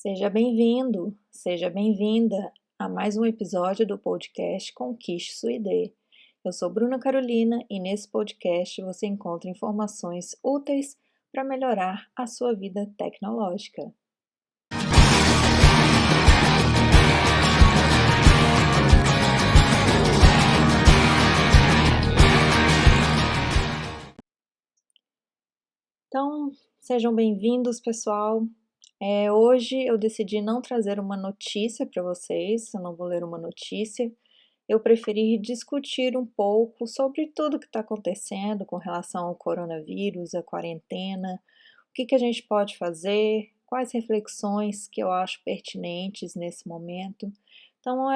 Seja bem-vindo, seja bem-vinda a mais um episódio do podcast Conquiste Sua ID. Eu sou Bruna Carolina e nesse podcast você encontra informações úteis para melhorar a sua vida tecnológica. Então, sejam bem-vindos, pessoal. Hoje eu decidi não trazer uma notícia para vocês, eu não vou ler uma notícia. Eu preferi discutir um pouco sobre tudo que está acontecendo com relação ao coronavírus, à quarentena, o que a gente pode fazer, quais reflexões que eu acho pertinentes nesse momento. Então,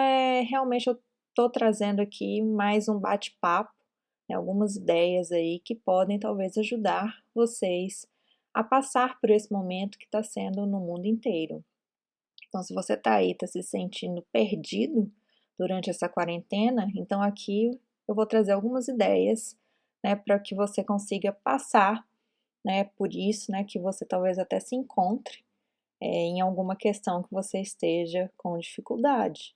realmente eu estou trazendo aqui mais um bate-papo, né, algumas ideias aí que podem talvez ajudar vocês a passar por esse momento que está sendo no mundo inteiro. Então, se você está aí, está se sentindo perdido durante essa quarentena, então aqui eu vou trazer algumas ideias, né, para que você consiga passar, né, por isso, né, que você talvez até se encontre em alguma questão que você esteja com dificuldade.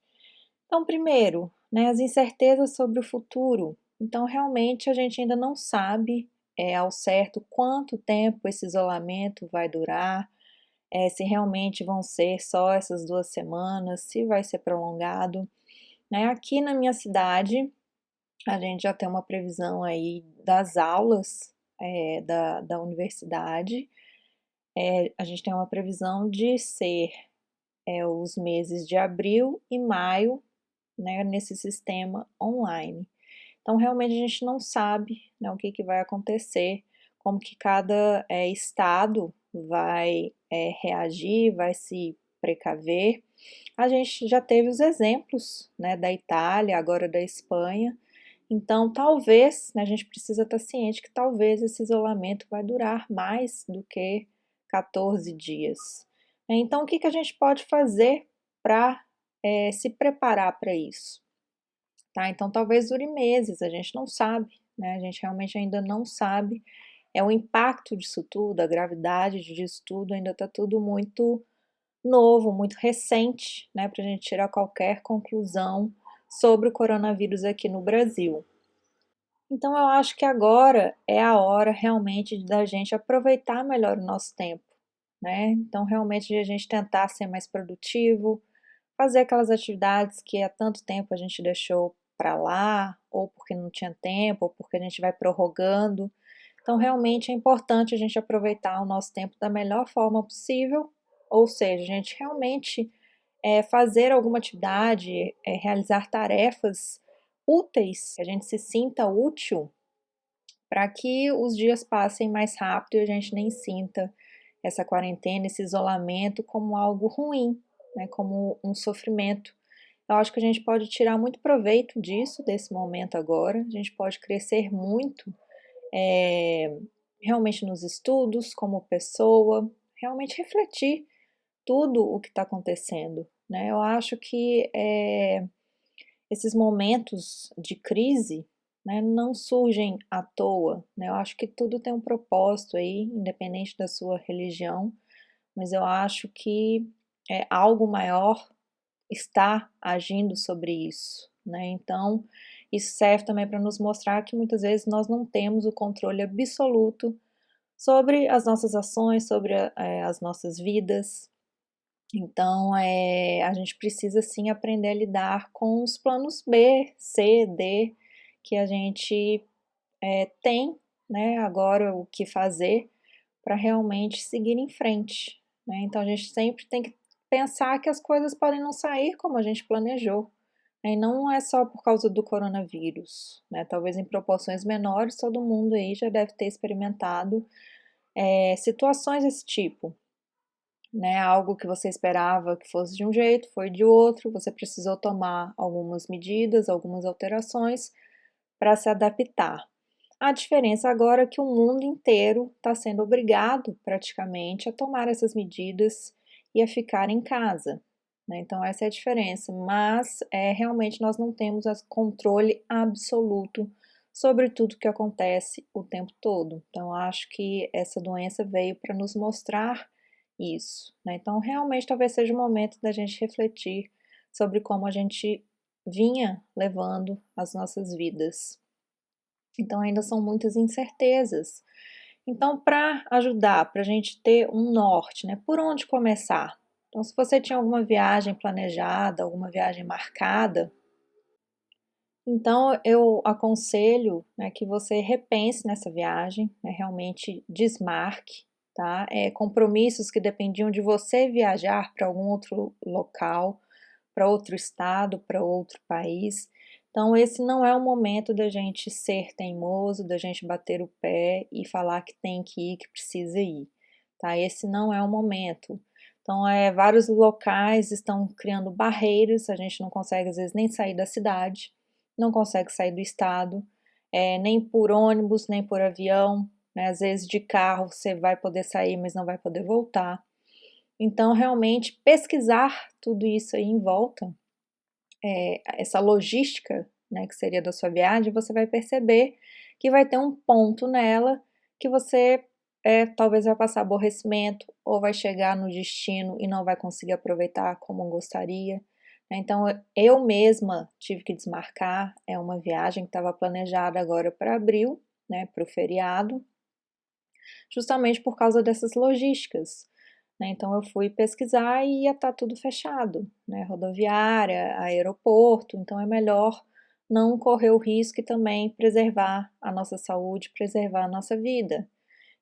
Então, primeiro, né, as incertezas sobre o futuro. Então, realmente a gente ainda não sabe ao certo quanto tempo esse isolamento vai durar, se realmente vão ser só essas 2 semanas, se vai ser prolongado, né? Aqui na minha cidade, a gente já tem uma previsão aí das aulas da universidade. A gente tem uma previsão de ser os meses de abril e maio, né, nesse sistema online. Então, realmente a gente não sabe, né, o que vai acontecer, como que cada estado vai reagir, vai se precaver. A gente já teve os exemplos, né, da Itália, agora da Espanha. Então, talvez, né, a gente precisa estar ciente que talvez esse isolamento vai durar mais do que 14 dias. Então, o que a gente pode fazer para se preparar para isso? Tá? Então, talvez dure meses, a gente não sabe, né? A gente realmente ainda não sabe. O impacto disso tudo, a gravidade disso tudo, ainda está tudo muito novo, muito recente, né? Para a gente tirar qualquer conclusão sobre o coronavírus aqui no Brasil. Então, eu acho que agora é a hora realmente da gente aproveitar melhor o nosso tempo, né? Então, realmente, de a gente tentar ser mais produtivo, fazer aquelas atividades que há tanto tempo a gente deixou para lá, ou porque não tinha tempo, ou porque a gente vai prorrogando. Então, realmente é importante a gente aproveitar o nosso tempo da melhor forma possível, ou seja, a gente realmente fazer alguma atividade, realizar tarefas úteis, que a gente se sinta útil para que os dias passem mais rápido e a gente nem sinta essa quarentena, esse isolamento como algo ruim, né, como um sofrimento. Eu acho que a gente pode tirar muito proveito disso, desse momento agora, a gente pode crescer muito realmente nos estudos, como pessoa, realmente refletir tudo o que está acontecendo, né? Eu acho que esses momentos de crise, né, não surgem à toa, né? Eu acho que tudo tem um propósito aí, independente da sua religião, mas eu acho que algo maior está agindo sobre isso, né? Então, isso serve também para nos mostrar que muitas vezes nós não temos o controle absoluto sobre as nossas ações, sobre as nossas vidas. Então, a gente precisa sim aprender a lidar com os planos B, C, D, que a gente tem, né, agora o que fazer para realmente seguir em frente, né? Então, a gente sempre tem que pensar que as coisas podem não sair como a gente planejou, né? E não é só por causa do coronavírus, né? Talvez em proporções menores, todo mundo aí já deve ter experimentado situações desse tipo, né? Algo que você esperava que fosse de um jeito, foi de outro, você precisou tomar algumas medidas, algumas alterações para se adaptar. A diferença agora é que o mundo inteiro está sendo obrigado praticamente a tomar essas medidas e a ficar em casa, né? Então essa é a diferença, mas realmente nós não temos controle absoluto sobre tudo que acontece o tempo todo. Então acho que essa doença veio para nos mostrar isso, né? Então, realmente, talvez seja o momento da gente refletir sobre como a gente vinha levando as nossas vidas. Então, ainda são muitas incertezas. Então, para ajudar, para a gente ter um norte, né? Por onde começar? Então, se você tinha alguma viagem planejada, alguma viagem marcada, então eu aconselho, né, que você repense nessa viagem, né, realmente desmarque, tá? Compromissos que dependiam de você viajar para algum outro local, para outro estado, para outro país. Então, esse não é o momento da gente ser teimoso, da gente bater o pé e falar que tem que ir, que precisa ir, tá? Esse não é o momento. Então, vários locais estão criando barreiras, a gente não consegue às vezes nem sair da cidade, não consegue sair do estado, nem por ônibus, nem por avião, né? Às vezes de carro você vai poder sair, mas não vai poder voltar. Então, realmente, pesquisar tudo isso aí em volta, essa logística, né, que seria da sua viagem, você vai perceber que vai ter um ponto nela que você talvez vai passar aborrecimento ou vai chegar no destino e não vai conseguir aproveitar como gostaria, né. Então, eu mesma tive que desmarcar, é uma viagem que estava planejada agora para abril, né, para o feriado, justamente por causa dessas logísticas, né. Então eu fui pesquisar e ia estar tudo fechado, né, rodoviária, aeroporto, então é melhor não correr o risco e também preservar a nossa saúde, preservar a nossa vida.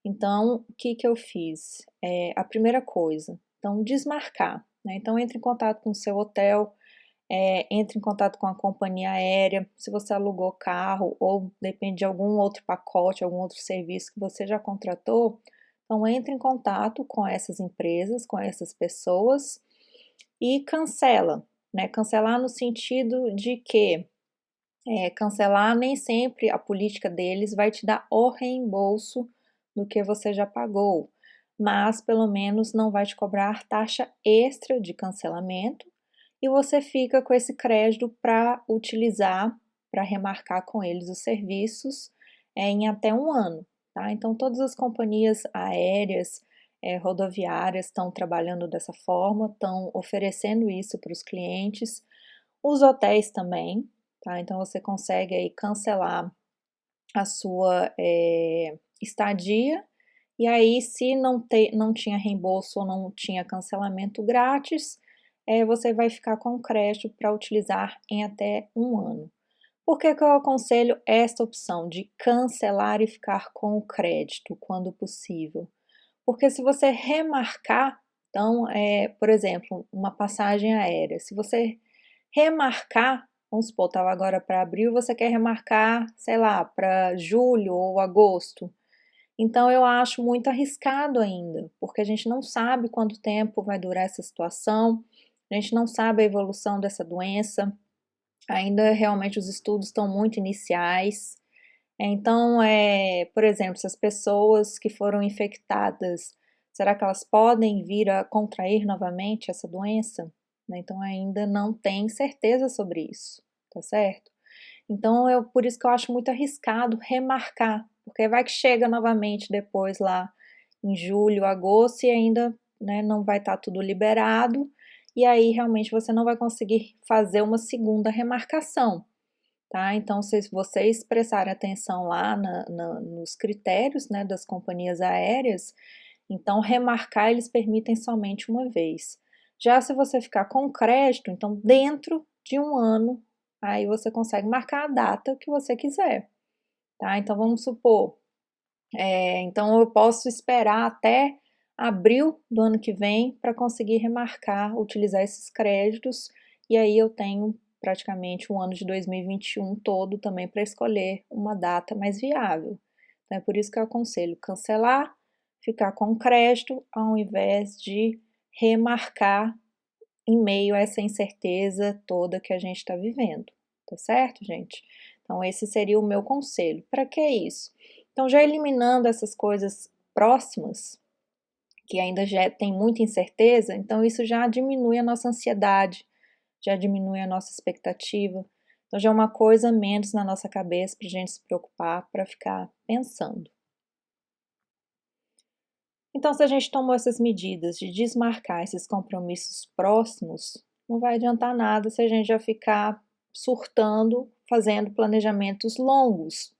Então, o que que eu fiz? A primeira coisa, então desmarcar, né, então entre em contato com o seu hotel, entre em contato com a companhia aérea, se você alugou carro ou depende de algum outro pacote, algum outro serviço que você já contratou, então entre em contato com essas empresas, com essas pessoas e cancela, né? Cancelar no sentido de que cancelar nem sempre a política deles vai te dar o reembolso do que você já pagou, mas pelo menos não vai te cobrar taxa extra de cancelamento e você fica com esse crédito para utilizar, para remarcar com eles os serviços em até um ano, tá? Então, todas as companhias aéreas, rodoviárias estão trabalhando dessa forma, estão oferecendo isso para os clientes, os hotéis também, tá? Então, você consegue aí cancelar a sua estadia e aí, se não tinha reembolso ou não tinha cancelamento grátis, você vai ficar com crédito para utilizar em até um ano. Por que que eu aconselho esta opção de cancelar e ficar com o crédito quando possível? Porque se você remarcar, então, por exemplo, uma passagem aérea, se você remarcar, vamos supor, estava agora para abril, você quer remarcar, sei lá, para julho ou agosto. Então eu acho muito arriscado ainda, porque a gente não sabe quanto tempo vai durar essa situação, a gente não sabe a evolução dessa doença, ainda realmente os estudos estão muito iniciais. Então, por exemplo, se as pessoas que foram infectadas, será que elas podem vir a contrair novamente essa doença? Né, então ainda não tem certeza sobre isso, tá certo? Então, por isso que eu acho muito arriscado remarcar, porque vai que chega novamente depois lá em julho, agosto e ainda, né, não vai estar tudo liberado, e aí realmente você não vai conseguir fazer uma segunda remarcação, tá? Então, se vocês prestarem atenção lá nos critérios, né, das companhias aéreas, então remarcar eles permitem somente uma vez. Já se você ficar com crédito, então dentro de um ano, aí você consegue marcar a data que você quiser, tá? Então vamos supor, então eu posso esperar até abril do ano que vem para conseguir remarcar, utilizar esses créditos, e aí eu tenho praticamente o ano de 2021 todo também para escolher uma data mais viável. Então é por isso que eu aconselho cancelar, ficar com crédito, ao invés de remarcar em meio a essa incerteza toda que a gente está vivendo, tá certo, gente? Então, esse seria o meu conselho. Para que isso? Então, já eliminando essas coisas próximas, que ainda já tem muita incerteza, então isso já diminui a nossa ansiedade, já diminui a nossa expectativa. Então, já é uma coisa a menos na nossa cabeça para a gente se preocupar, para ficar pensando. Então, se a gente tomou essas medidas de desmarcar esses compromissos próximos, não vai adiantar nada se a gente já ficar surtando, fazendo planejamentos longos,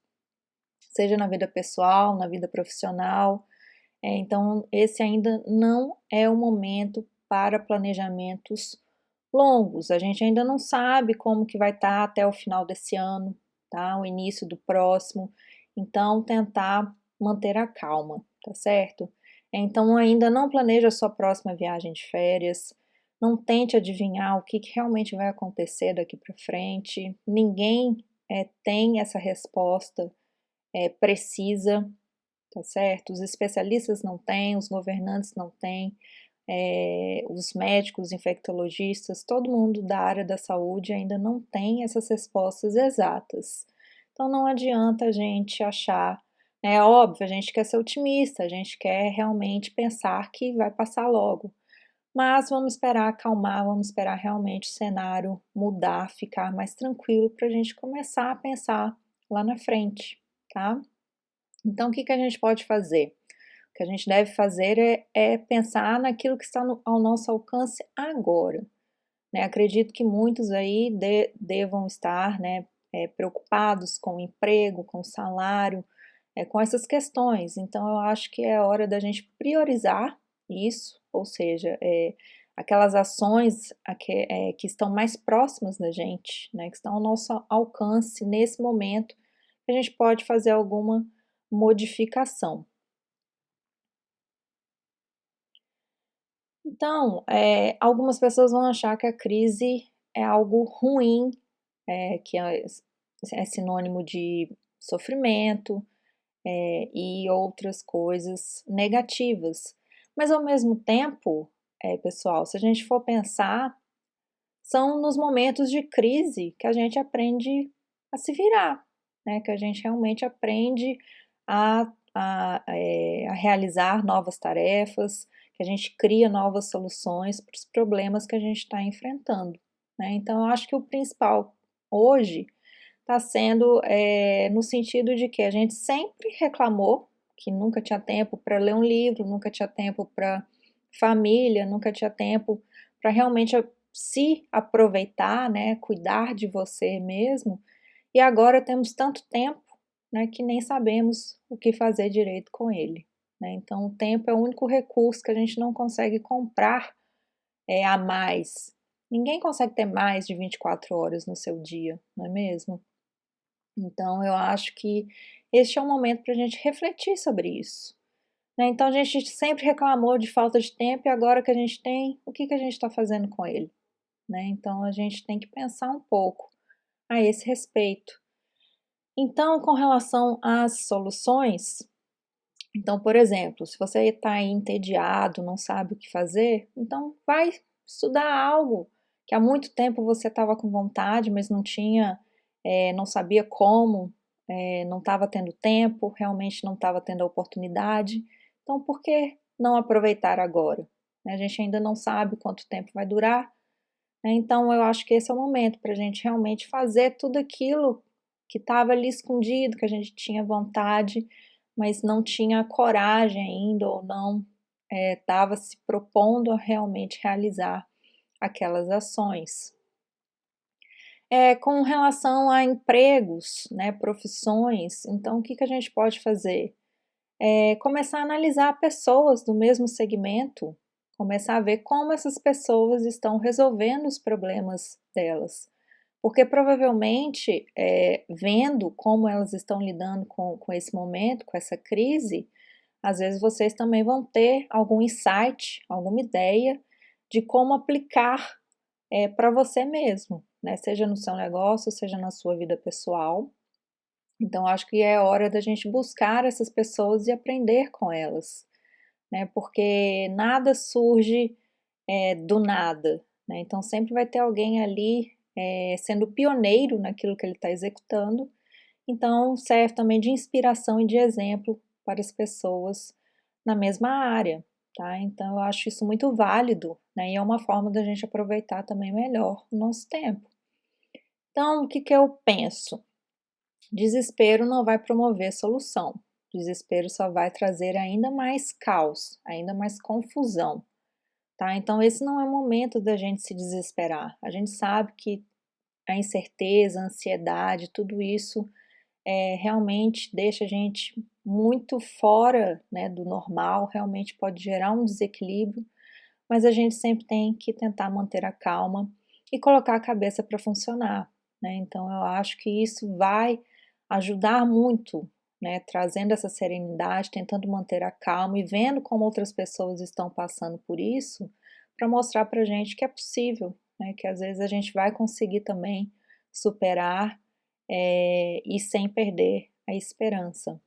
seja na vida pessoal, na vida profissional. Então, esse ainda não é o momento para planejamentos longos. A gente ainda não sabe como que vai estar até o final desse ano, tá? O início do próximo. Então, tentar manter a calma, tá certo? Então, ainda não planeja a sua próxima viagem de férias. Não tente adivinhar o que realmente vai acontecer daqui para frente. Ninguém tem essa resposta precisa, tá certo? Os especialistas não têm, os governantes não têm, os médicos, infectologistas, todo mundo da área da saúde ainda não tem essas respostas exatas. Então não adianta a gente achar, é óbvio, a gente quer ser otimista, a gente quer realmente pensar que vai passar logo. Mas vamos esperar acalmar, vamos esperar realmente o cenário mudar, ficar mais tranquilo para a gente começar a pensar lá na frente, tá? Então, o que a gente pode fazer? O que a gente deve fazer é pensar naquilo que está ao nosso alcance agora. Né? Acredito que muitos aí devam estar, né, preocupados com o emprego, com o salário, com essas questões. Então, eu acho que é hora da gente priorizar isso, ou seja, aquelas ações que estão mais próximas da gente, né, que estão ao nosso alcance nesse momento, que a gente pode fazer alguma modificação. Então, algumas pessoas vão achar que a crise é algo ruim, que é sinônimo de sofrimento, e outras coisas negativas. Mas ao mesmo tempo, pessoal, se a gente for pensar, são nos momentos de crise que a gente aprende a se virar, né? Que a gente realmente aprende a realizar novas tarefas, que a gente cria novas soluções para os problemas que a gente está enfrentando, né? Então, eu acho que o principal hoje está sendo no sentido de que a gente sempre reclamou que nunca tinha tempo para ler um livro, nunca tinha tempo para família, nunca tinha tempo para realmente se aproveitar, né, cuidar de você mesmo. E agora temos tanto tempo, né, que nem sabemos o que fazer direito com ele. Né? Então, o tempo é o único recurso que a gente não consegue comprar a mais. Ninguém consegue ter mais de 24 horas no seu dia, não é mesmo? Então, eu acho que este é o momento para a gente refletir sobre isso. Né? Então, a gente sempre reclamou de falta de tempo e agora que a gente tem, o que a gente está fazendo com ele? Né? Então, a gente tem que pensar um pouco a esse respeito. Então, com relação às soluções, então, por exemplo, se você está entediado, não sabe o que fazer, então vai estudar algo que há muito tempo você estava com vontade, mas não tinha, não sabia como, não estava tendo tempo, realmente não estava tendo a oportunidade. Então, por que não aproveitar agora? Né? A gente ainda não sabe quanto tempo vai durar, né? Então, eu acho que esse é o momento para a gente realmente fazer tudo aquilo que estava ali escondido, que a gente tinha vontade, mas não tinha coragem ainda ou não estava se propondo a realmente realizar aquelas ações. Com relação a empregos, né, profissões, então o que a gente pode fazer? Começar a analisar pessoas do mesmo segmento, começar a ver como essas pessoas estão resolvendo os problemas delas. Porque provavelmente, vendo como elas estão lidando com esse momento, com essa crise, às vezes vocês também vão ter algum insight, alguma ideia de como aplicar para você mesmo, né? Seja no seu negócio, seja na sua vida pessoal. Então, acho que é hora da gente buscar essas pessoas e aprender com elas, né? Porque nada surge do nada, né? Então, sempre vai ter alguém ali sendo pioneiro naquilo que ele está executando. Então, serve também de inspiração e de exemplo para as pessoas na mesma área, tá? Então, eu acho isso muito válido, né? E é uma forma da gente aproveitar também melhor o nosso tempo. Então, o que eu penso? Desespero não vai promover solução. Desespero só vai trazer ainda mais caos, ainda mais confusão, tá? Então esse não é o momento da gente se desesperar. A gente sabe que a incerteza, a ansiedade, tudo isso realmente deixa a gente muito fora, né, do normal, realmente pode gerar um desequilíbrio, mas a gente sempre tem que tentar manter a calma e colocar a cabeça para funcionar, né? Então eu acho que isso vai ajudar muito, né, trazendo essa serenidade, tentando manter a calma e vendo como outras pessoas estão passando por isso, para mostrar para gente que é possível, né, que às vezes a gente vai conseguir também superar e sem perder a esperança.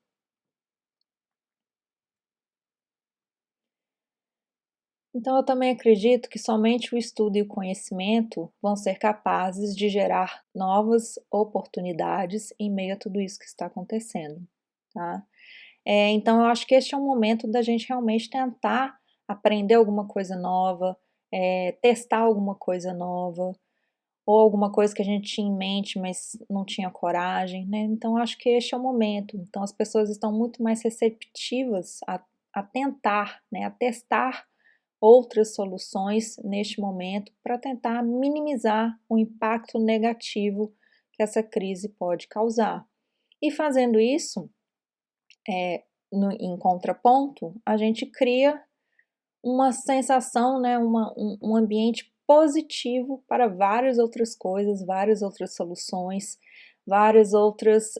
Então, eu também acredito que somente o estudo e o conhecimento vão ser capazes de gerar novas oportunidades em meio a tudo isso que está acontecendo, tá? Então, eu acho que este é o momento da gente realmente tentar aprender alguma coisa nova, testar alguma coisa nova, ou alguma coisa que a gente tinha em mente, mas não tinha coragem, né? Então, eu acho que este é o momento. Então, as pessoas estão muito mais receptivas a tentar, né, a testar outras soluções neste momento para tentar minimizar o impacto negativo que essa crise pode causar. E fazendo isso, em contraponto, a gente cria uma sensação, né, um ambiente positivo para várias outras coisas, várias outras soluções, várias outras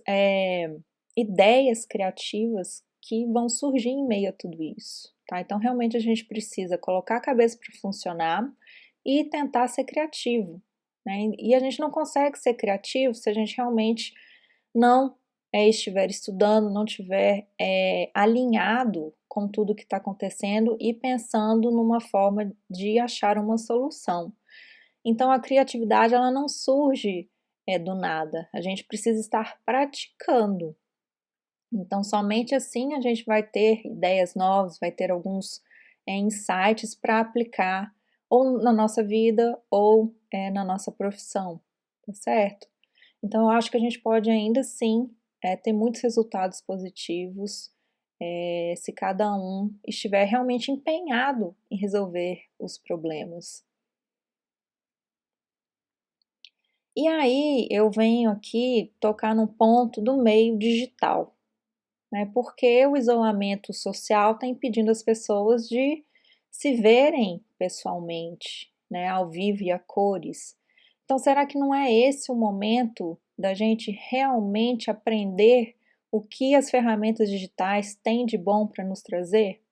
ideias criativas que vão surgir em meio a tudo isso, tá? Então, realmente, a gente precisa colocar a cabeça para funcionar e tentar ser criativo, né? E a gente não consegue ser criativo se a gente realmente não estiver estudando, não estiver alinhado com tudo que está acontecendo e pensando numa forma de achar uma solução. Então, a criatividade ela não surge do nada, a gente precisa estar praticando. Então, somente assim a gente vai ter ideias novas, vai ter alguns insights para aplicar ou na nossa vida ou na nossa profissão, tá certo? Então, eu acho que a gente pode ainda assim ter muitos resultados positivos se cada um estiver realmente empenhado em resolver os problemas. E aí eu venho aqui tocar no ponto do meio digital, né? Porque o isolamento social está impedindo as pessoas de se verem pessoalmente, né? Ao vivo e a cores. Então, será que não é esse o momento da gente realmente aprender o que as ferramentas digitais têm de bom para nos trazer?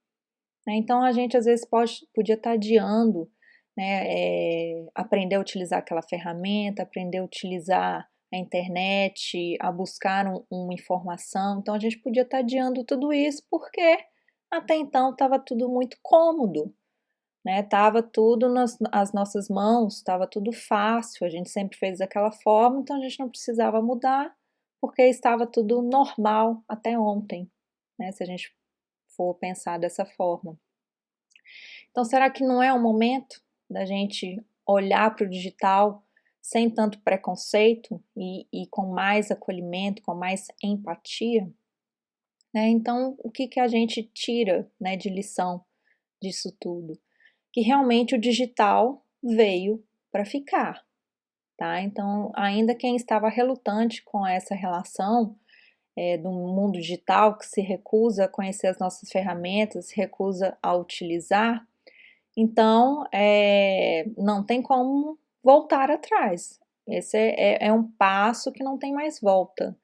Né? Então, a gente às vezes podia estar adiando, né, aprender a utilizar aquela ferramenta, aprender a utilizar a internet, a buscar uma informação. Então, a gente podia estar adiando tudo isso porque até então estava tudo muito cômodo, né? Tava tudo nas as nossas mãos, estava tudo fácil, a gente sempre fez daquela forma, então a gente não precisava mudar, porque estava tudo normal até ontem, né? Se a gente for pensar dessa forma. Então, será que não é o momento da gente olhar para o digital sem tanto preconceito e com mais acolhimento, com mais empatia? Né? Então, o que, que a gente tira, né, de lição disso tudo? Que realmente o digital veio para ficar, tá? Então, ainda quem estava relutante com essa relação do mundo digital, que se recusa a conhecer as nossas ferramentas, se recusa a utilizar, então não tem como voltar atrás. Esse é um passo que não tem mais volta.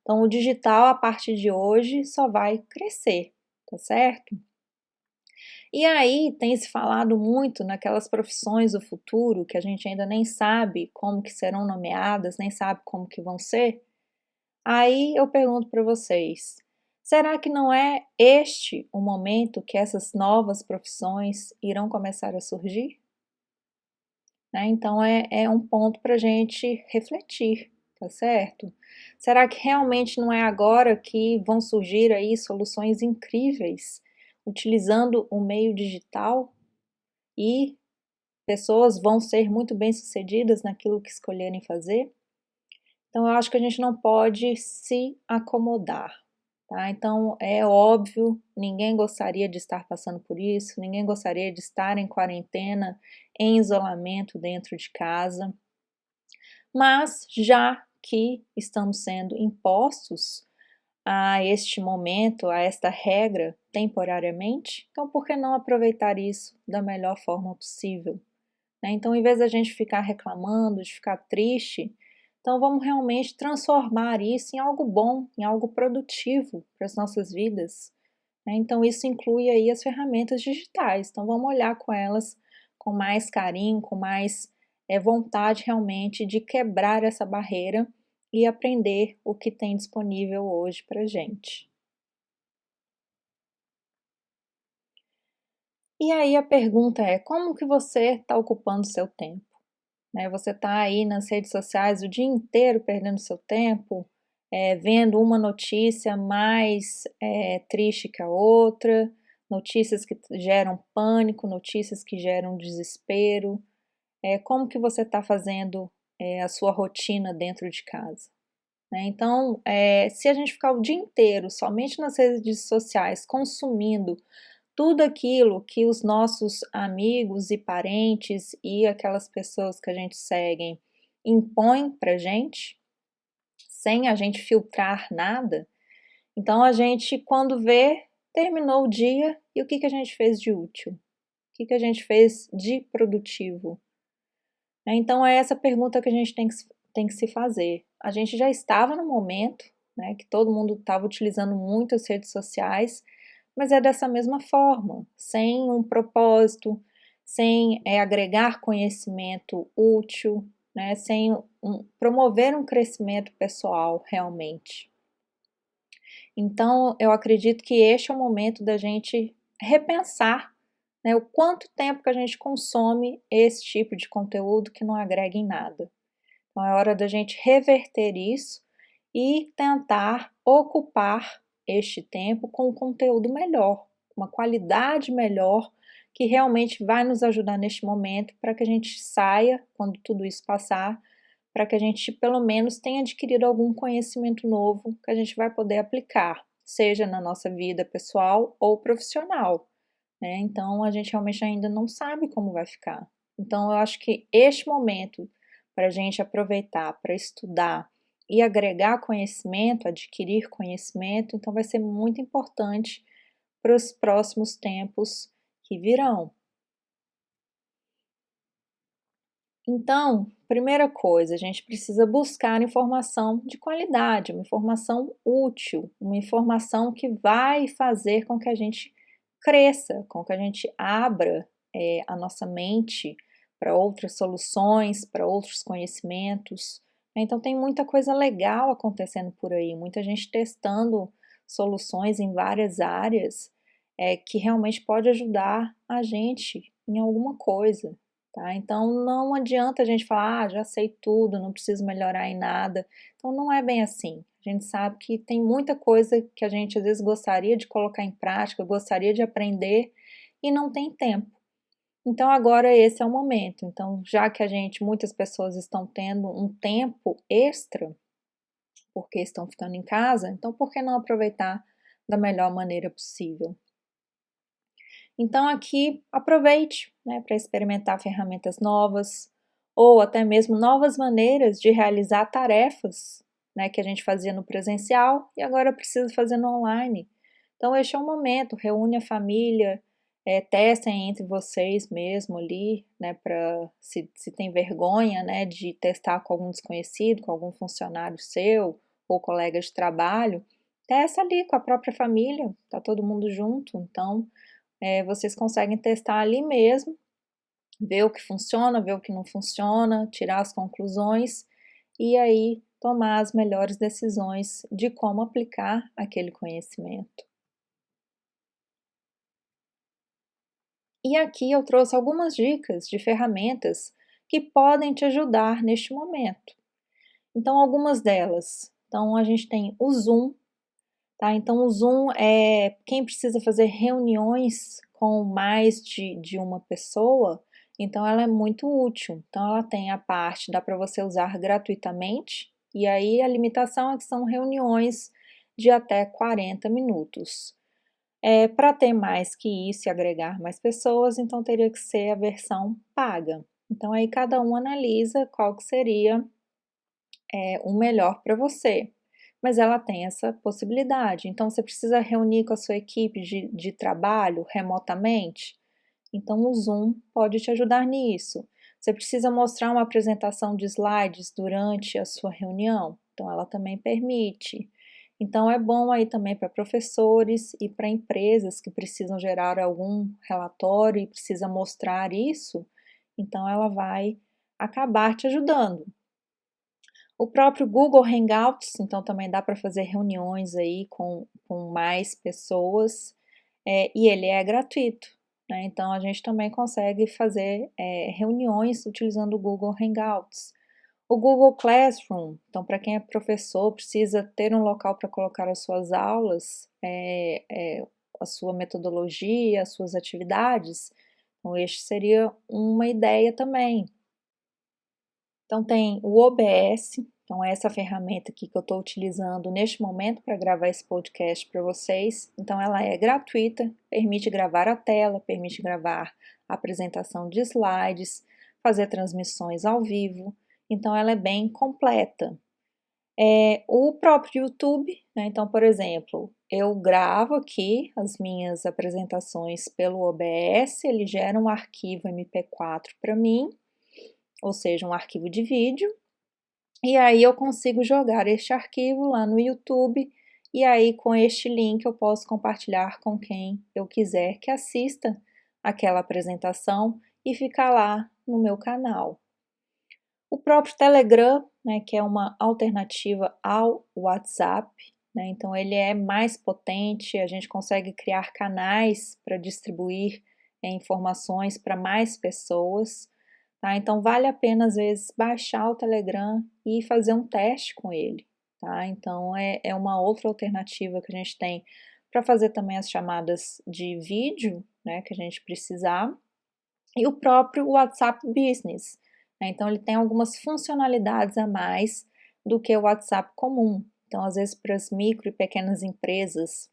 Então, o digital, a partir de hoje, só vai crescer, tá certo? E aí tem se falado muito naquelas profissões do futuro que a gente ainda nem sabe como que serão nomeadas, nem sabe como que vão ser. Aí eu pergunto para vocês, será que não é este o momento que essas novas profissões irão começar a surgir? Né? Então é um ponto para a gente refletir, tá certo? Será que realmente não é agora que vão surgir aí soluções incríveis utilizando o meio digital e pessoas vão ser muito bem-sucedidas naquilo que escolherem fazer? Então eu acho que a gente não pode se acomodar, tá? Então é óbvio, ninguém gostaria de estar passando por isso, ninguém gostaria de estar em quarentena, em isolamento dentro de casa, mas já que estamos sendo impostos a este momento, a esta regra temporariamente, então por que não aproveitar isso da melhor forma possível, né? Então, em vez da gente ficar reclamando, de ficar triste, então vamos realmente transformar isso em algo bom, em algo produtivo para as nossas vidas, né? Então, isso inclui aí as ferramentas digitais. Então, vamos olhar com elas com mais carinho, com mais vontade realmente de quebrar essa barreira e aprender o que tem disponível hoje para gente. E aí a pergunta é, como que você está ocupando seu tempo? Né? Você está aí nas redes sociais o dia inteiro perdendo seu tempo, vendo uma notícia mais triste que a outra, notícias que geram pânico, notícias que geram desespero. Como que você está fazendo a sua rotina dentro de casa? Né? Então, se a gente ficar o dia inteiro somente nas redes sociais consumindo tudo aquilo que os nossos amigos e parentes e aquelas pessoas que a gente segue impõem pra gente, sem a gente filtrar nada, então a gente, quando vê, terminou o dia e o que que a gente fez de útil? O que que a gente fez de produtivo? Né? Então é essa pergunta que a gente tem que se fazer. A gente já estava no momento, né, que todo mundo estava utilizando muito as redes sociais, mas é dessa mesma forma, sem um propósito, sem agregar conhecimento útil, né, sem promover um crescimento pessoal realmente. Então, eu acredito que este é o momento da gente repensar, né, o quanto tempo que a gente consome esse tipo de conteúdo que não agrega em nada. Então, é hora da gente reverter isso e tentar ocupar este tempo com um conteúdo melhor, uma qualidade melhor, que realmente vai nos ajudar neste momento para que a gente saia, quando tudo isso passar, para que a gente pelo menos tenha adquirido algum conhecimento novo que a gente vai poder aplicar, seja na nossa vida pessoal ou profissional, né? Então a gente realmente ainda não sabe como vai ficar. Então eu acho que este momento para a gente aproveitar para estudar e agregar conhecimento, adquirir conhecimento, então vai ser muito importante para os próximos tempos que virão. Então, primeira coisa, a gente precisa buscar informação de qualidade, uma informação útil, uma informação que vai fazer com que a gente cresça, com que a gente abra a nossa mente para outras soluções, para outros conhecimentos. Então, tem muita coisa legal acontecendo por aí, muita gente testando soluções em várias áreas que realmente pode ajudar a gente em alguma coisa. Tá? Então não adianta a gente falar, ah, já sei tudo, não preciso melhorar em nada. Então não é bem assim. A gente sabe que tem muita coisa que a gente às vezes gostaria de colocar em prática, gostaria de aprender e não tem tempo. Então agora esse é o momento. Então, já que muitas pessoas estão tendo um tempo extra, porque estão ficando em casa, então por que não aproveitar da melhor maneira possível? Então aqui aproveite, né, para experimentar ferramentas novas ou até mesmo novas maneiras de realizar tarefas, né, que a gente fazia no presencial e agora precisa fazer no online. Então este é o momento, reúne a família, testem entre vocês mesmo ali, né, para se tem vergonha, né, de testar com algum desconhecido, com algum funcionário seu ou colega de trabalho, testa ali com a própria família, tá todo mundo junto, então vocês conseguem testar ali mesmo, ver o que funciona, ver o que não funciona, tirar as conclusões e aí tomar as melhores decisões de como aplicar aquele conhecimento. E aqui eu trouxe algumas dicas de ferramentas que podem te ajudar neste momento. Então, algumas delas. Então, a gente tem o Zoom, tá? Então, o Zoom é quem precisa fazer reuniões com mais de uma pessoa, então ela é muito útil. Então, ela tem a parte, dá para você usar gratuitamente, e aí a limitação é que são reuniões de até 40 minutos. Para ter mais que isso e agregar mais pessoas, então teria que ser a versão paga. Então aí cada um analisa qual que seria o melhor para você. Mas ela tem essa possibilidade. Então você precisa reunir com a sua equipe de trabalho remotamente? Então o Zoom pode te ajudar nisso. Você precisa mostrar uma apresentação de slides durante a sua reunião? Então ela também permite. Então é bom aí também para professores e para empresas que precisam gerar algum relatório e precisa mostrar isso, então ela vai acabar te ajudando. O próprio Google Hangouts, então também dá para fazer reuniões aí com mais pessoas, e ele é gratuito, né? Então a gente também consegue fazer reuniões utilizando o Google Hangouts. O Google Classroom, então para quem é professor, precisa ter um local para colocar as suas aulas, a sua metodologia, as suas atividades, então este seria uma ideia também. Então tem o OBS, então essa ferramenta aqui que eu estou utilizando neste momento para gravar esse podcast para vocês. Então ela é gratuita, permite gravar a tela, permite gravar a apresentação de slides, fazer transmissões ao vivo. Então ela é bem completa. O próprio YouTube, né? Então, por exemplo, eu gravo aqui as minhas apresentações pelo OBS, ele gera um arquivo MP4 para mim, ou seja, um arquivo de vídeo, e aí eu consigo jogar este arquivo lá no YouTube, e aí com este link eu posso compartilhar com quem eu quiser que assista aquela apresentação e ficar lá no meu canal. O próprio Telegram, né, que é uma alternativa ao WhatsApp, né, então ele é mais potente, a gente consegue criar canais para distribuir informações para mais pessoas, tá? Então vale a pena às vezes baixar o Telegram e fazer um teste com ele, tá? Então é uma outra alternativa que a gente tem para fazer também as chamadas de vídeo, né, que a gente precisar, e o próprio WhatsApp Business, né? Então ele tem algumas funcionalidades a mais do que o WhatsApp comum. Então, às vezes, para as micro e pequenas empresas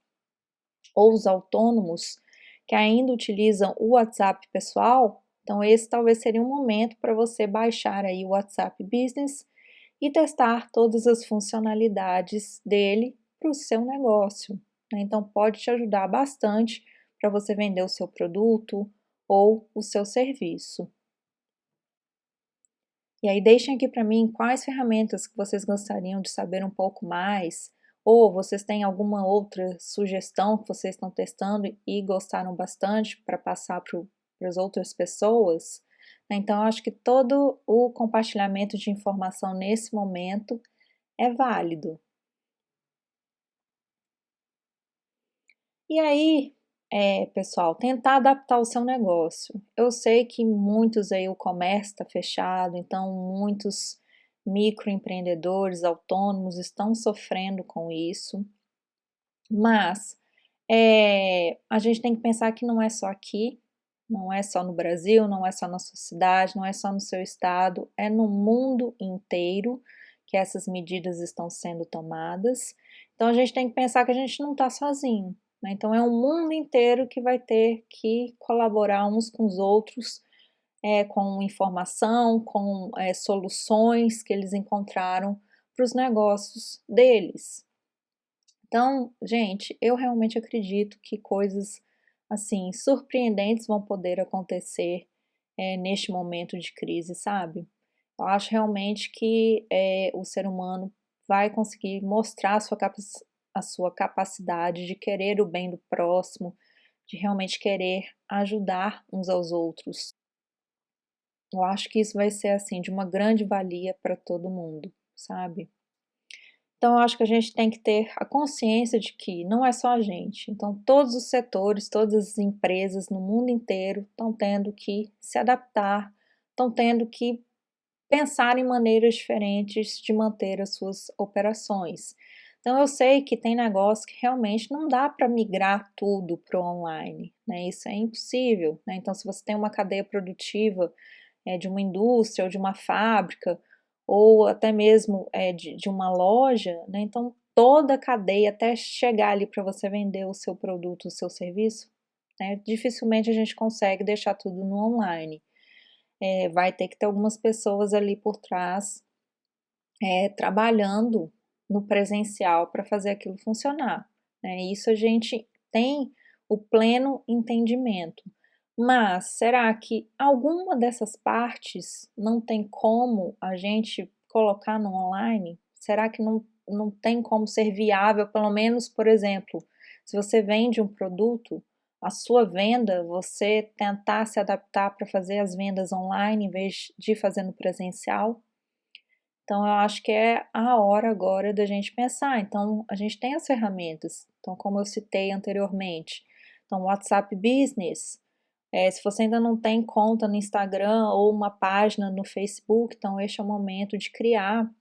ou os autônomos que ainda utilizam o WhatsApp pessoal, então esse talvez seria um momento para você baixar aí o WhatsApp Business e testar todas as funcionalidades dele para o seu negócio, né? Então pode te ajudar bastante para você vender o seu produto ou o seu serviço. E aí deixem aqui para mim quais ferramentas que vocês gostariam de saber um pouco mais, ou vocês têm alguma outra sugestão que vocês estão testando e gostaram bastante para passar para as outras pessoas. Então, eu acho que todo o compartilhamento de informação nesse momento é válido. E aí, pessoal, tentar adaptar o seu negócio. Eu sei que muitos aí o comércio está fechado, então muitos microempreendedores autônomos estão sofrendo com isso, mas a gente tem que pensar que não é só aqui, não é só no Brasil, não é só na sua cidade, não é só no seu estado, é no mundo inteiro que essas medidas estão sendo tomadas. Então a gente tem que pensar que a gente não está sozinho, né? Então é o mundo inteiro que vai ter que colaborar uns com os outros, com informação, com soluções que eles encontraram para os negócios deles. Então, gente, eu realmente acredito que coisas assim surpreendentes vão poder acontecer neste momento de crise, sabe? Eu acho realmente que o ser humano vai conseguir mostrar a sua capacidade de querer o bem do próximo, de realmente querer ajudar uns aos outros. Eu acho que isso vai ser assim de uma grande valia para todo mundo, sabe? Então, eu acho que a gente tem que ter a consciência de que não é só a gente. Então, todos os setores, todas as empresas no mundo inteiro estão tendo que se adaptar, estão tendo que pensar em maneiras diferentes de manter as suas operações. Então, eu sei que tem negócio que realmente não dá para migrar tudo para o online, né? Isso é impossível, né? Então, se você tem uma cadeia produtiva de uma indústria ou de uma fábrica, ou até mesmo de uma loja, né? Então toda a cadeia até chegar ali para você vender o seu produto, o seu serviço, né? Dificilmente a gente consegue deixar tudo no online. Vai ter que ter algumas pessoas ali por trás, trabalhando no presencial para fazer aquilo funcionar, né? Isso a gente tem o pleno entendimento. Mas será que alguma dessas partes não tem como a gente colocar no online? Será que não tem como ser viável, pelo menos, por exemplo, se você vende um produto, a sua venda, você tentar se adaptar para fazer as vendas online em vez de fazer no presencial? Então, eu acho que é a hora agora da gente pensar. Então, a gente tem as ferramentas. Então, como eu citei anteriormente, então, WhatsApp Business. Se você ainda não tem conta no Instagram ou uma página no Facebook, então este é o momento de criar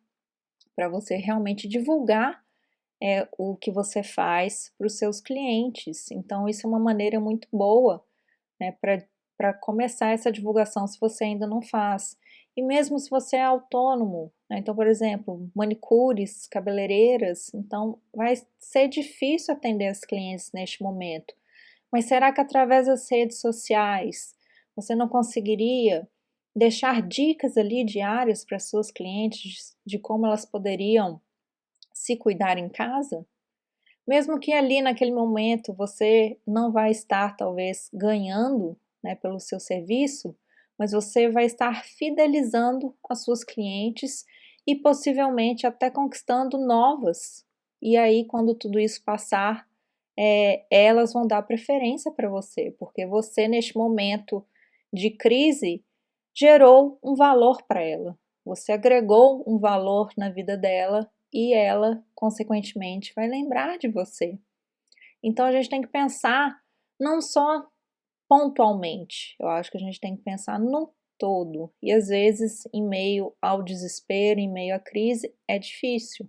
para você realmente divulgar o que você faz para os seus clientes. Então, isso é uma maneira muito boa, né, para começar essa divulgação se você ainda não faz. E mesmo se você é autônomo, né, então, por exemplo, manicures, cabeleireiras, então vai ser difícil atender os clientes neste momento. Mas será que através das redes sociais você não conseguiria deixar dicas ali diárias para suas clientes de como elas poderiam se cuidar em casa? Mesmo que ali naquele momento você não vai estar talvez ganhando, né, pelo seu serviço, mas você vai estar fidelizando as suas clientes e possivelmente até conquistando novas. E aí, quando tudo isso passar, elas vão dar preferência para você, porque você, neste momento de crise, gerou um valor para ela. Você agregou um valor na vida dela e ela, consequentemente, vai lembrar de você. Então a gente tem que pensar não só pontualmente, eu acho que a gente tem que pensar no todo. E às vezes, em meio ao desespero, em meio à crise, é difícil.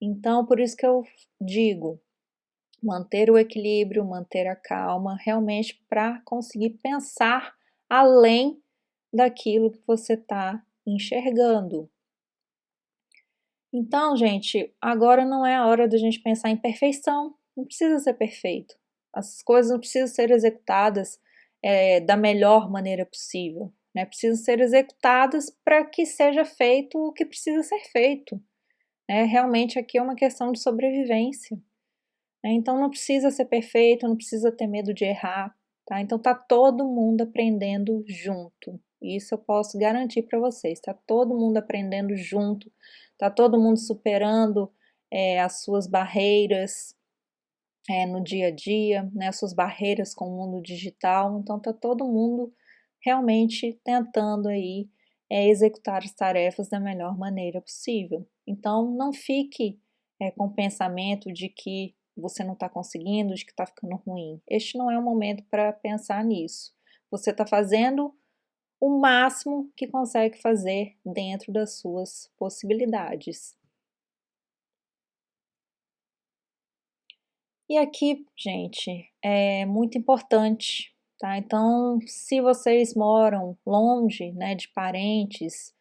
Então, por isso que eu digo, manter o equilíbrio, manter a calma, realmente para conseguir pensar além daquilo que você está enxergando. Então, gente, agora não é a hora da gente pensar em perfeição. Não precisa ser perfeito. As coisas não precisam ser executadas da melhor maneira possível, né? Precisam ser executadas para que seja feito o que precisa ser feito, né? Realmente aqui é uma questão de sobrevivência, né? Então não precisa ser perfeito, não precisa ter medo de errar, tá? Então tá todo mundo aprendendo junto. Isso eu posso garantir para vocês. Tá todo mundo aprendendo junto, tá todo mundo superando as suas barreiras no dia a dia, né? As suas barreiras com o mundo digital. Então tá todo mundo realmente tentando aí executar as tarefas da melhor maneira possível. Então não fique com o pensamento de que você não está conseguindo, de que está ficando ruim. Este não é o momento para pensar nisso. Você está fazendo o máximo que consegue fazer dentro das suas possibilidades. E aqui, gente, é muito importante, tá? Então, se vocês moram longe, né, de parentes,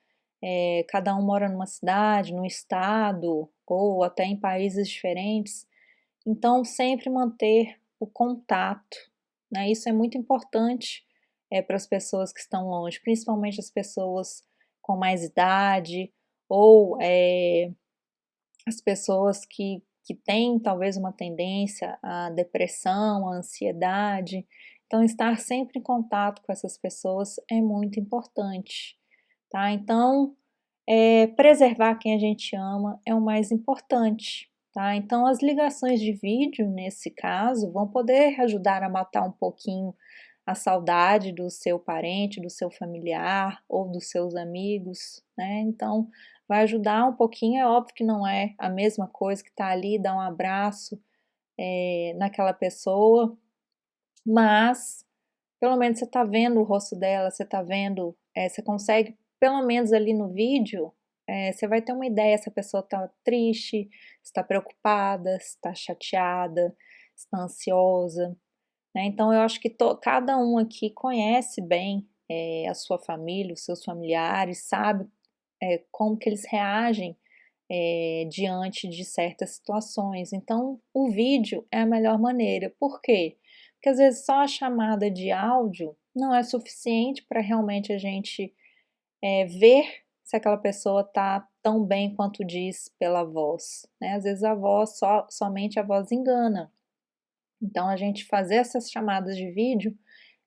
cada um mora numa cidade, num estado, ou até em países diferentes, então sempre manter o contato, né? Isso é muito importante para as pessoas que estão longe, principalmente as pessoas com mais idade ou as pessoas que têm talvez uma tendência à depressão, à ansiedade. Então, estar sempre em contato com essas pessoas é muito importante, tá? Então, preservar quem a gente ama é o mais importante, tá? Então, as ligações de vídeo, nesse caso, vão poder ajudar a matar um pouquinho a saudade do seu parente, do seu familiar ou dos seus amigos, né? Então, vai ajudar um pouquinho. É óbvio que não é a mesma coisa que estar ali, dar um abraço naquela pessoa, mas pelo menos você está vendo o rosto dela, você está vendo, você consegue, pelo menos ali no vídeo, você vai ter uma ideia se a pessoa está triste, está preocupada, está chateada, está ansiosa, né? Então eu acho que cada um aqui conhece bem a sua família, os seus familiares, sabe como que eles reagem diante de certas situações. Então, o vídeo é a melhor maneira. Por quê? Porque às vezes só a chamada de áudio não é suficiente para realmente a gente ver se aquela pessoa está tão bem quanto diz pela voz, né? Às vezes a voz, somente a voz engana. Então, a gente fazer essas chamadas de vídeo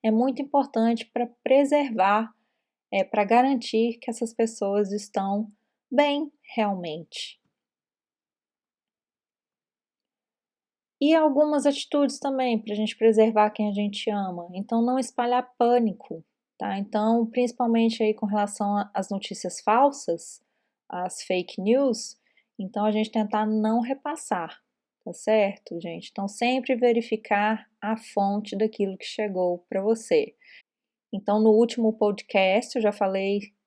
é muito importante para preservar, para garantir que essas pessoas estão bem realmente. E algumas atitudes também para a gente preservar quem a gente ama. Então, não espalhar pânico, tá? Então, principalmente aí com relação às notícias falsas, as fake news, então a gente tentar não repassar, tá certo, gente? Então, sempre verificar a fonte daquilo que chegou para você. Então, no último podcast eu já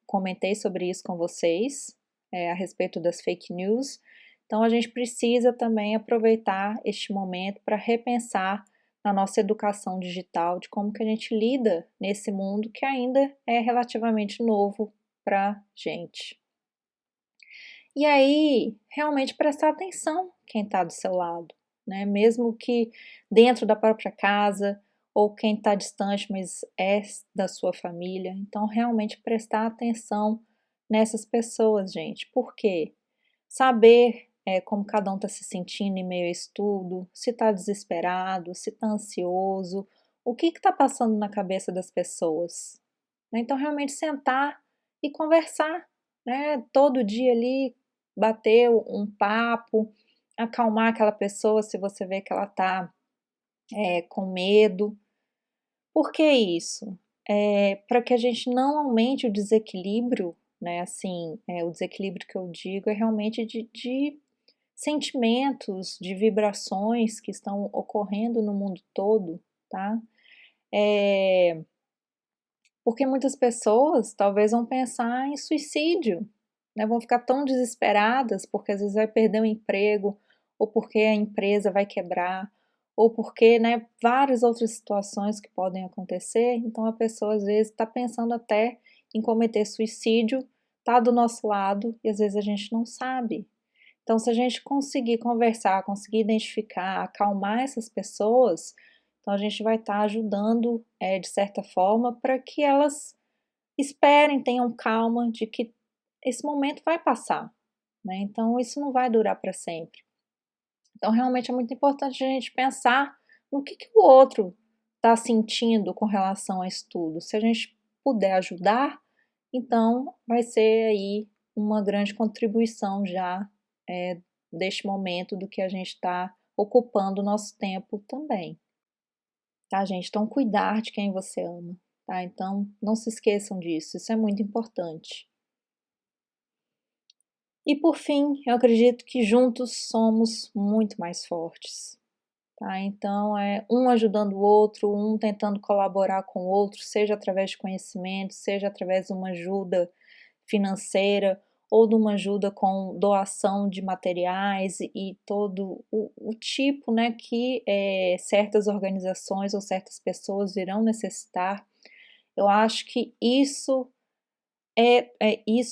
comentei sobre isso com vocês, a respeito das fake news. Então, a gente precisa também aproveitar este momento para repensar na nossa educação digital, de como que a gente lida nesse mundo que ainda é relativamente novo para gente. E aí, realmente prestar atenção quem está do seu lado, né? Mesmo que dentro da própria casa, ou quem está distante, mas é da sua família. Então, realmente prestar atenção nessas pessoas, gente. Por quê? Saber como cada um está se sentindo em meio a isso tudo, se está desesperado, se está ansioso, o que está passando na cabeça das pessoas. Né? Então, realmente sentar e conversar, né? Todo dia ali, bater um papo, acalmar aquela pessoa se você vê que ela está com medo. Por que isso? Para que a gente não aumente o desequilíbrio, né? Assim, o desequilíbrio que eu digo é realmente de sentimentos, de vibrações que estão ocorrendo no mundo todo, tá? Porque muitas pessoas talvez vão pensar em suicídio, né? Vão ficar tão desesperadas porque às vezes vai perder o emprego, ou porque a empresa vai quebrar, ou porque, né, várias outras situações que podem acontecer. Então a pessoa às vezes está pensando até em cometer suicídio, tá do nosso lado e às vezes a gente não sabe. Então, se a gente conseguir conversar, conseguir identificar, acalmar essas pessoas, então a gente vai estar ajudando, de certa forma, para que elas esperem, tenham calma de que esse momento vai passar, né? Então, isso não vai durar para sempre. Então, realmente é muito importante a gente pensar no que o outro está sentindo com relação a isso tudo. Se a gente puder ajudar, então vai ser aí uma grande contribuição já deste momento do que a gente está ocupando o nosso tempo também. Tá, gente? Então, cuidar de quem você ama, tá? Então, não se esqueçam disso, isso é muito importante. E por fim, eu acredito que juntos somos muito mais fortes, tá? Então, é um ajudando o outro, um tentando colaborar com o outro, seja através de conhecimento, seja através de uma ajuda financeira ou de uma ajuda com doação de materiais e todo o tipo, né, que certas organizações ou certas pessoas irão necessitar. Eu acho que isso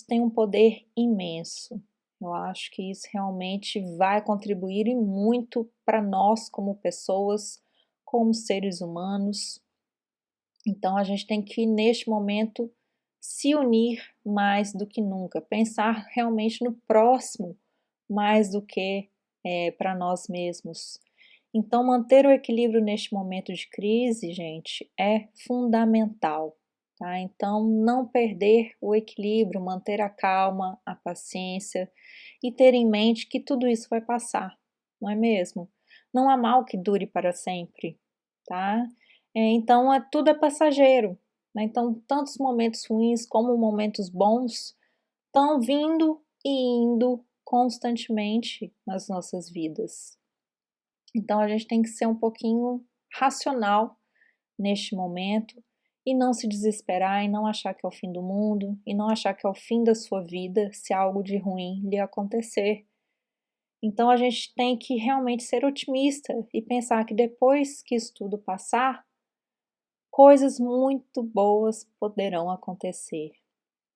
tem um poder imenso. Eu acho que isso realmente vai contribuir e muito para nós como pessoas, como seres humanos. Então a gente tem que, neste momento, se unir mais do que nunca, pensar realmente no próximo mais do que para nós mesmos. Então, manter o equilíbrio neste momento de crise, gente, é fundamental, tá? Então, não perder o equilíbrio, manter a calma, a paciência e ter em mente que tudo isso vai passar, não é mesmo? Não há mal que dure para sempre, tá? Então, tudo é passageiro, né? Então, tantos momentos ruins como momentos bons estão vindo e indo constantemente nas nossas vidas. Então a gente tem que ser um pouquinho racional neste momento e não se desesperar e não achar que é o fim do mundo e não achar que é o fim da sua vida se algo de ruim lhe acontecer. Então a gente tem que realmente ser otimista e pensar que depois que isso tudo passar, coisas muito boas poderão acontecer.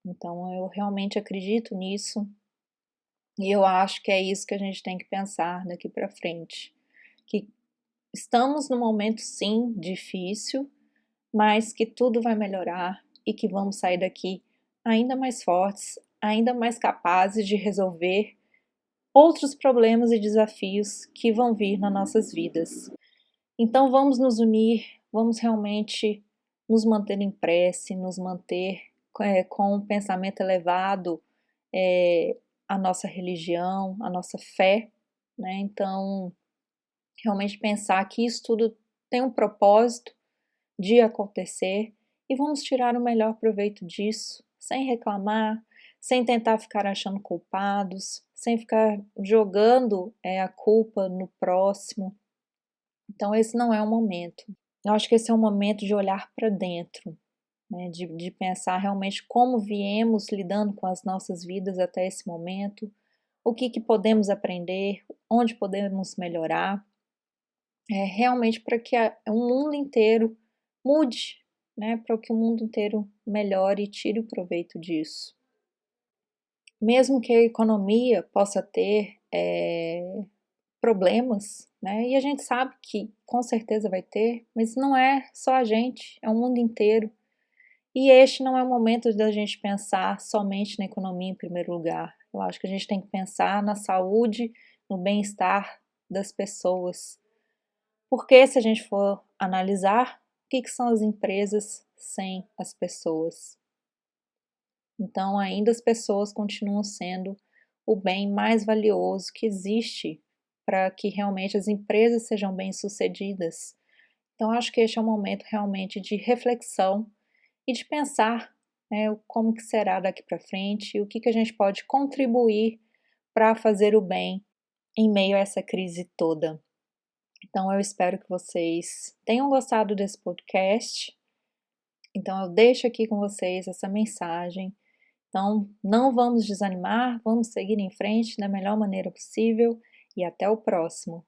Então eu realmente acredito nisso. E eu acho que é isso que a gente tem que pensar daqui para frente, que estamos num momento sim difícil, mas que tudo vai melhorar e que vamos sair daqui ainda mais fortes, ainda mais capazes de resolver outros problemas e desafios que vão vir nas nossas vidas. Então vamos nos unir, vamos realmente nos manter em prece, nos manter com um pensamento elevado, é, a nossa religião, a nossa fé, né? Então, realmente pensar que isso tudo tem um propósito de acontecer e vamos tirar o melhor proveito disso, sem reclamar, sem tentar ficar achando culpados, sem ficar jogando a culpa no próximo. Então, esse não é o momento. Eu acho que esse é um momento de olhar para dentro, né? De pensar realmente como viemos lidando com as nossas vidas até esse momento, o que podemos aprender, onde podemos melhorar, realmente para que o mundo inteiro mude, né? Para que o mundo inteiro melhore e tire o proveito disso. Mesmo que a economia possa ter problemas, né? E a gente sabe que com certeza vai ter, mas não é só a gente, é o mundo inteiro. E este não é o momento da gente pensar somente na economia em primeiro lugar. Eu acho que a gente tem que pensar na saúde, no bem-estar das pessoas. Porque se a gente for analisar, o que são as empresas sem as pessoas? Então, ainda as pessoas continuam sendo o bem mais valioso que existe para que realmente as empresas sejam bem-sucedidas. Então, acho que este é um momento realmente de reflexão e de pensar, né, como que será daqui para frente e o que a gente pode contribuir para fazer o bem em meio a essa crise toda. Então, eu espero que vocês tenham gostado desse podcast. Então, eu deixo aqui com vocês essa mensagem. Então, não vamos desanimar, vamos seguir em frente da melhor maneira possível e até o próximo.